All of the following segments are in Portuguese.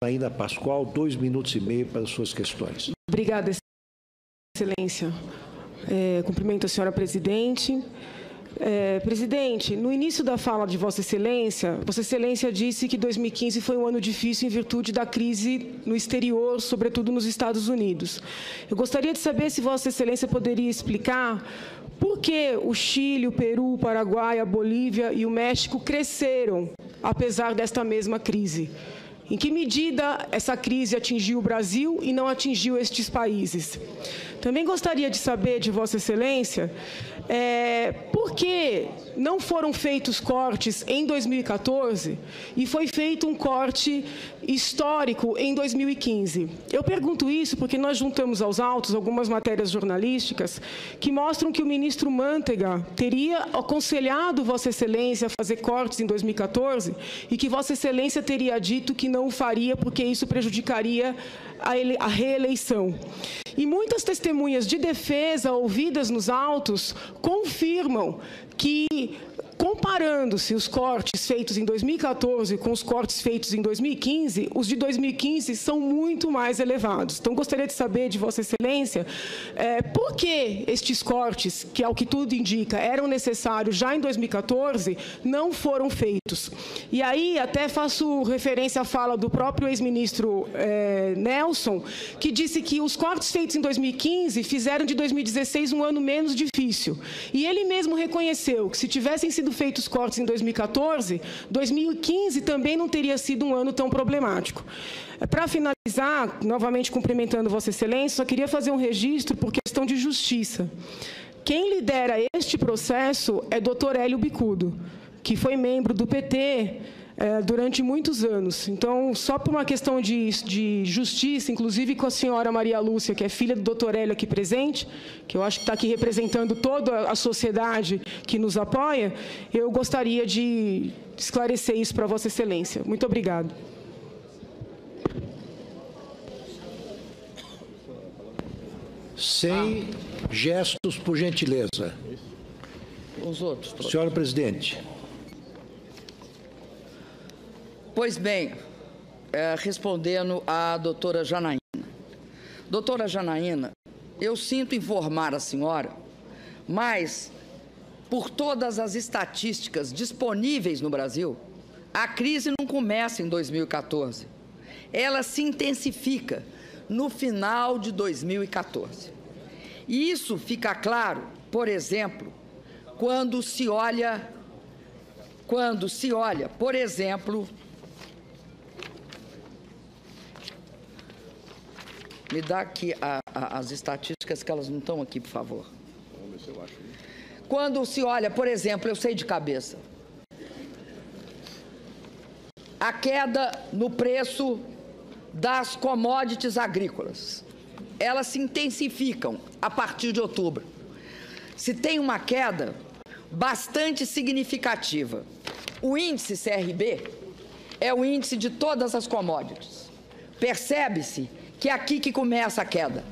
Janaína Pascoal, 2 minutos e meio para as suas questões. Obrigada, Excelência. Cumprimento a senhora presidente. Presidente, no início da fala de Vossa Excelência disse que 2015 foi um ano difícil em virtude da crise no exterior, sobretudo nos Estados Unidos. Eu gostaria de saber se Vossa Excelência poderia explicar por que o Chile, o Peru, o Paraguai, a Bolívia e o México cresceram, apesar desta mesma crise. Em que medida essa crise atingiu o Brasil e não atingiu estes países? Também gostaria de saber de Vossa Excelência por que não foram feitos cortes em 2014 e foi feito um corte histórico em 2015. Eu pergunto isso porque nós juntamos aos autos algumas matérias jornalísticas que mostram que o ministro Mantega teria aconselhado Vossa Excelência a fazer cortes em 2014 e que Vossa Excelência teria dito que não o faria porque isso prejudicaria a reeleição. E muitas testemunhas de defesa ouvidas nos autos confirmam que, comparando-se os cortes feitos em 2014 com os cortes feitos em 2015, os de 2015 são muito mais elevados. Então, gostaria de saber de Vossa Excelência por que estes cortes, que ao que tudo indica, eram necessários já em 2014, não foram feitos. E aí, até faço referência à fala do próprio ex-ministro Nelson, que disse que os cortes feitos em 2015 fizeram de 2016 um ano menos difícil. E ele mesmo reconheceu que, se tivessem sido feitos cortes em 2014, 2015 também não teria sido um ano tão problemático. Para finalizar, novamente cumprimentando Vossa Excelência, só queria fazer um registro por questão de justiça. Quem lidera este processo é Dr. Hélio Bicudo, que foi membro do PT durante muitos anos. Então, só por uma questão de justiça, inclusive com a senhora Maria Lúcia, que é filha do doutor Hélio aqui presente, que eu acho que está aqui representando toda a sociedade que nos apoia, eu gostaria de esclarecer isso para Vossa Excelência. Muito obrigado. Sem gestos, por gentileza. Os outros. Senhora presidente. Pois bem, respondendo à doutora Janaína. Doutora Janaína, eu sinto informar a senhora, mas, por todas as estatísticas disponíveis no Brasil, a crise não começa em 2014. Ela se intensifica no final de 2014. E isso fica claro, por exemplo, quando se olha, por exemplo, me dá aqui as estatísticas, que elas não estão aqui, por favor. Vamos ver se eu acho. Quando se olha, por exemplo, eu sei de cabeça, a queda no preço das commodities agrícolas, elas se intensificam a partir de outubro. Se tem uma queda bastante significativa. O índice CRB é o índice de todas as commodities. Percebe-se que é aqui que começa a queda.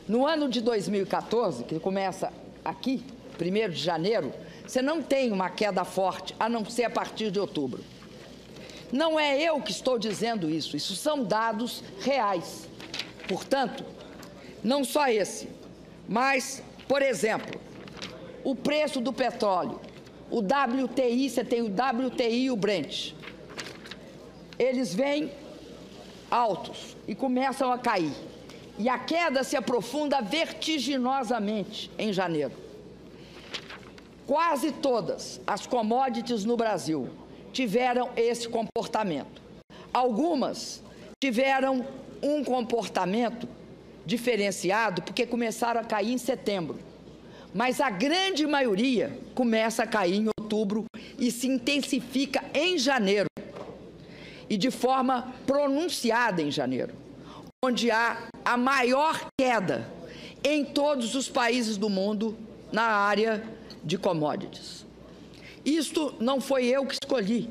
No ano de 2014, que começa aqui, 1º de janeiro, você não tem uma queda forte, a não ser a partir de outubro. Não é eu que estou dizendo isso, isso são dados reais. Portanto, não só esse, mas, por exemplo, o preço do petróleo, o WTI, você tem o WTI e o Brent. Eles vêm altos e começam a cair. E a queda se aprofunda vertiginosamente em janeiro. Quase todas as commodities no Brasil tiveram esse comportamento. Algumas tiveram um comportamento diferenciado porque começaram a cair em setembro. Mas a grande maioria começa a cair em outubro e se intensifica em janeiro. E de forma pronunciada em janeiro, onde há a maior queda em todos os países do mundo na área de commodities. Isto não foi eu que escolhi.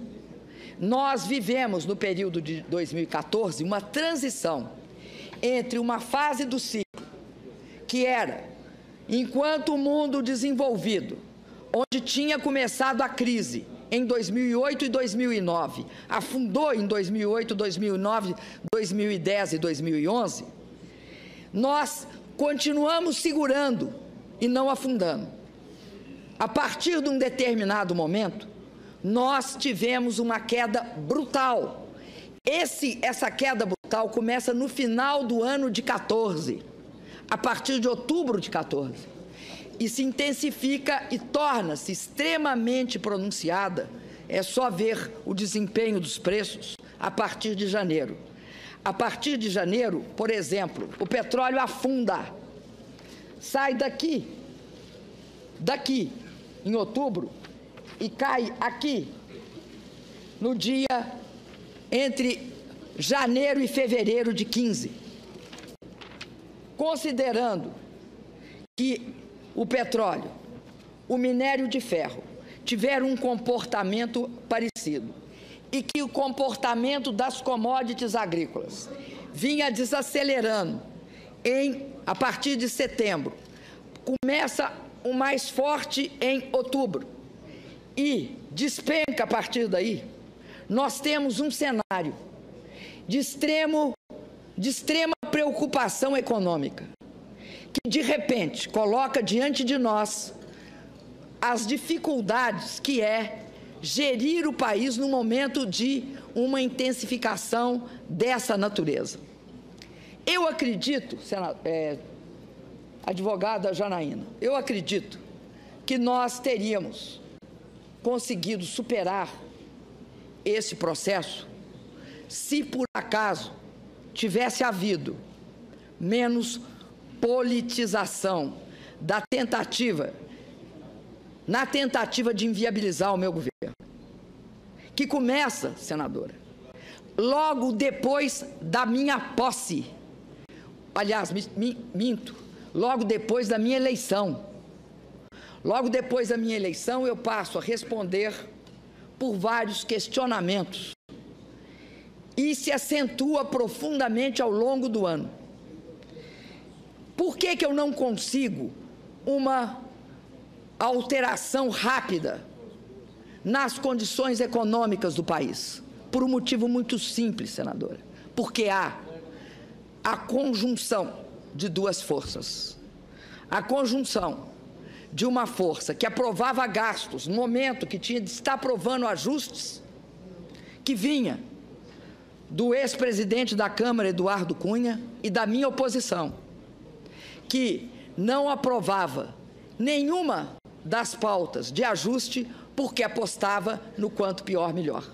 Nós vivemos no período de 2014 uma transição entre uma fase do ciclo, que era, enquanto o mundo desenvolvido, onde tinha começado a crise em 2008 e 2009, afundou em 2008, 2009, 2010 e 2011, nós continuamos segurando e não afundando. A partir de um determinado momento, nós tivemos uma queda brutal. Essa queda brutal começa no final do ano de 14, a partir de outubro de 14, e se intensifica e torna-se extremamente pronunciada. É só ver o desempenho dos preços a partir de janeiro. A partir de janeiro, por exemplo, o petróleo afunda, sai daqui, em outubro, e cai aqui, no dia entre janeiro e fevereiro de 15. Considerando que o petróleo, o minério de ferro, tiveram um comportamento parecido e que o comportamento das commodities agrícolas vinha desacelerando a partir de setembro, começa o mais forte em outubro e despenca a partir daí, nós temos um cenário de extrema preocupação econômica, que de repente coloca diante de nós as dificuldades que é gerir o país no momento de uma intensificação dessa natureza. Eu acredito, advogada Janaína, eu acredito que nós teríamos conseguido superar esse processo se por acaso tivesse havido menos politização na tentativa de inviabilizar o meu governo, que começa, senadora, logo depois da minha posse, aliás, minto, logo depois da minha eleição. Logo depois da minha eleição, eu passo a responder por vários questionamentos e se acentua profundamente ao longo do ano. Por que eu não consigo uma alteração rápida nas condições econômicas do país? Por um motivo muito simples, senadora. Porque há a conjunção de duas forças. A conjunção de uma força que aprovava gastos no momento que tinha de estar aprovando ajustes, que vinha do ex-presidente da Câmara, Eduardo Cunha, e da minha oposição, que não aprovava nenhuma das pautas de ajuste porque apostava no quanto pior, melhor.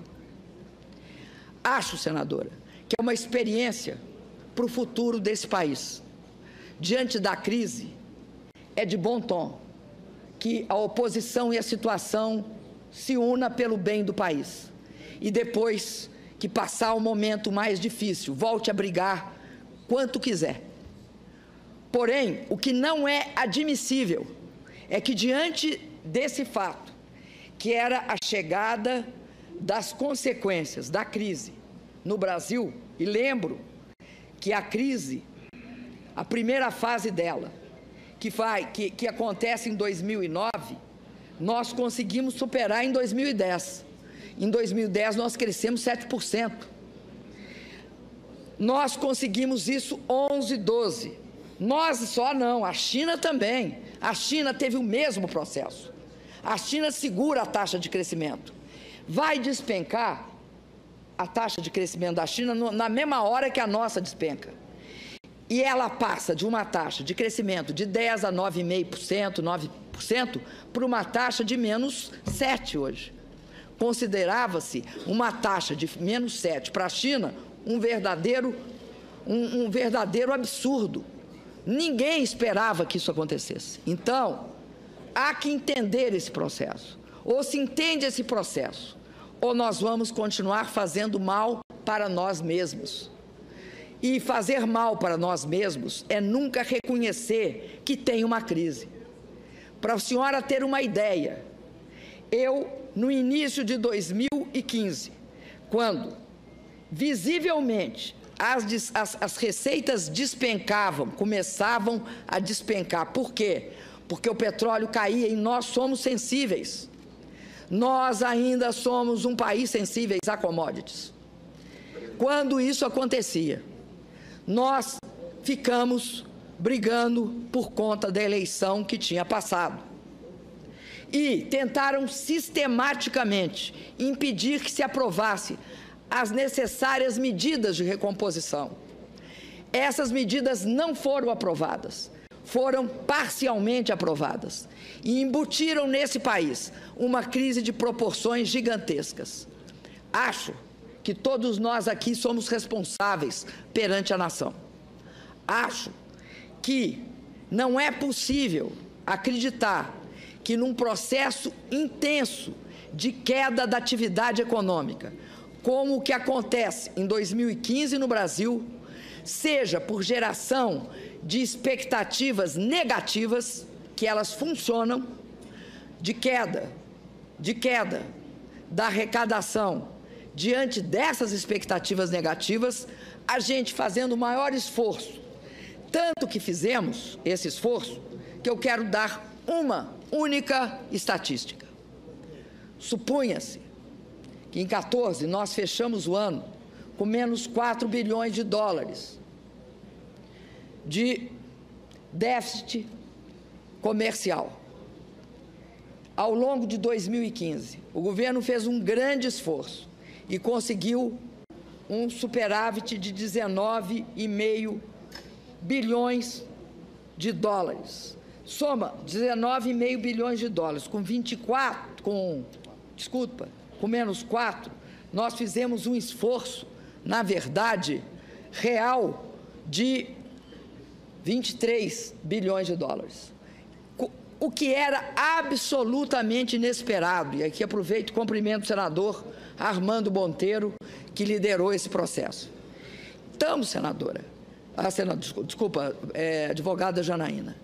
Acho, senadora, que é uma experiência para o futuro desse país. Diante da crise, é de bom tom que a oposição e a situação se una pelo bem do país. E depois que passar o momento mais difícil, volte a brigar quanto quiser. Porém, o que não é admissível é que, diante desse fato, que era a chegada das consequências da crise no Brasil, e lembro que a crise, a primeira fase dela, que acontece em 2009, nós conseguimos superar em 2010. Em 2010, nós crescemos 7%. Nós conseguimos isso 11, 12. Nós só não, a China também. A China teve o mesmo processo. A China segura a taxa de crescimento. Vai despencar a taxa de crescimento da China na mesma hora que a nossa despenca. E ela passa de uma taxa de crescimento de 10% a 9,5%, 9%, para uma taxa de menos 7% hoje. Considerava-se uma taxa de menos 7% para a China um verdadeiro absurdo. Ninguém esperava que isso acontecesse. Então, há que entender esse processo. Ou se entende esse processo, ou nós vamos continuar fazendo mal para nós mesmos. E fazer mal para nós mesmos é nunca reconhecer que tem uma crise. Para a senhora ter uma ideia, no início de 2015, quando visivelmente as receitas começavam a despencar. Por quê? Porque o petróleo caía e nós somos sensíveis. nós ainda somos um país sensível a commodities. Quando isso acontecia, nós ficamos brigando por conta da eleição que tinha passado. E tentaram sistematicamente impedir que se aprovasse as necessárias medidas de recomposição. Essas medidas não foram aprovadas, foram parcialmente aprovadas e embutiram nesse país uma crise de proporções gigantescas. Acho que todos nós aqui somos responsáveis perante a nação. Acho que não é possível acreditar que num processo intenso de queda da atividade econômica, como o que acontece em 2015 no Brasil, seja por geração de expectativas negativas, que elas funcionam, de queda da arrecadação. Diante dessas expectativas negativas, a gente fazendo o maior esforço, tanto que fizemos esse esforço, que eu quero dar uma única estatística. Supunha-se que em 14 nós fechamos o ano com menos 4 bilhões de dólares de déficit comercial. Ao longo de 2015, o governo fez um grande esforço e conseguiu um superávit de 19,5 bilhões de dólares. Soma 19,5 bilhões de dólares com menos 4, nós fizemos um esforço, na verdade, real de 23 bilhões de dólares. O que era absolutamente inesperado, e aqui aproveito e cumprimento o senador Armando Monteiro, que liderou esse processo. Então, advogada Janaína,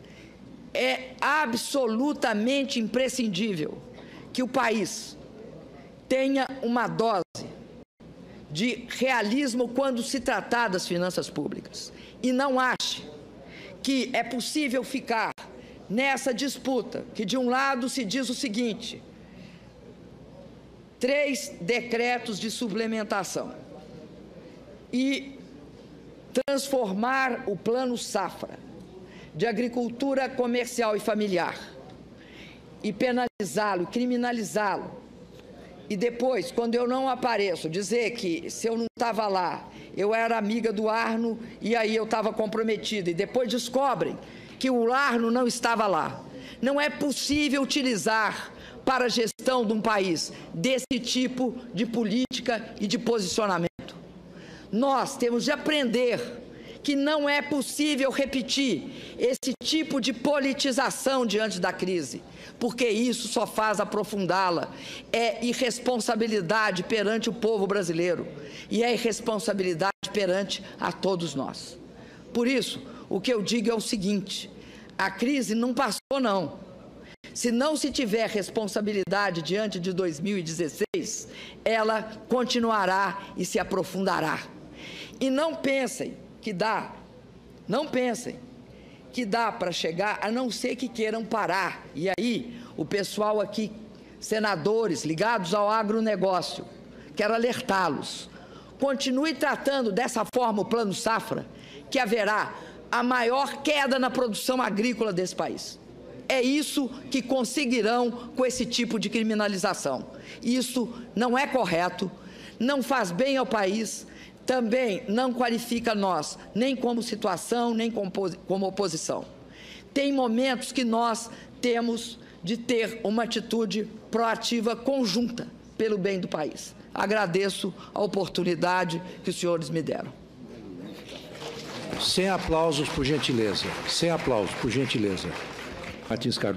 é absolutamente imprescindível que o país tenha uma dose de realismo quando se tratar das finanças públicas e não ache que é possível ficar nessa disputa, que de um lado se diz o seguinte: 3 decretos de suplementação e transformar o Plano Safra de agricultura comercial e familiar e penalizá-lo, criminalizá-lo, e depois, quando eu não apareço, dizer que se eu não estava lá, eu era amiga do Arno e aí eu estava comprometida, e depois descobrem que o Arno não estava lá. Não é possível utilizar para a gestão de um país desse tipo de política e de posicionamento. Nós temos de aprender que não é possível repetir esse tipo de politização diante da crise, porque isso só faz aprofundá-la. É irresponsabilidade perante o povo brasileiro e é irresponsabilidade perante a todos nós. Por isso, o que eu digo é o seguinte: a crise não passou, não. Se não se tiver responsabilidade diante de 2016, ela continuará e se aprofundará. E não pensem que dá para chegar, a não ser que queiram parar. E aí, o pessoal aqui, senadores ligados ao agronegócio, quero alertá-los. Continue tratando dessa forma o Plano Safra, que haverá a maior queda na produção agrícola desse país. É isso que conseguirão com esse tipo de criminalização. Isso não é correto, não faz bem ao país, também não qualifica nós, nem como situação, nem como oposição. Tem momentos que nós temos de ter uma atitude proativa conjunta pelo bem do país. Agradeço a oportunidade que os senhores me deram. Sem aplausos, por gentileza. Sem aplausos, por gentileza. Martins Cardoso.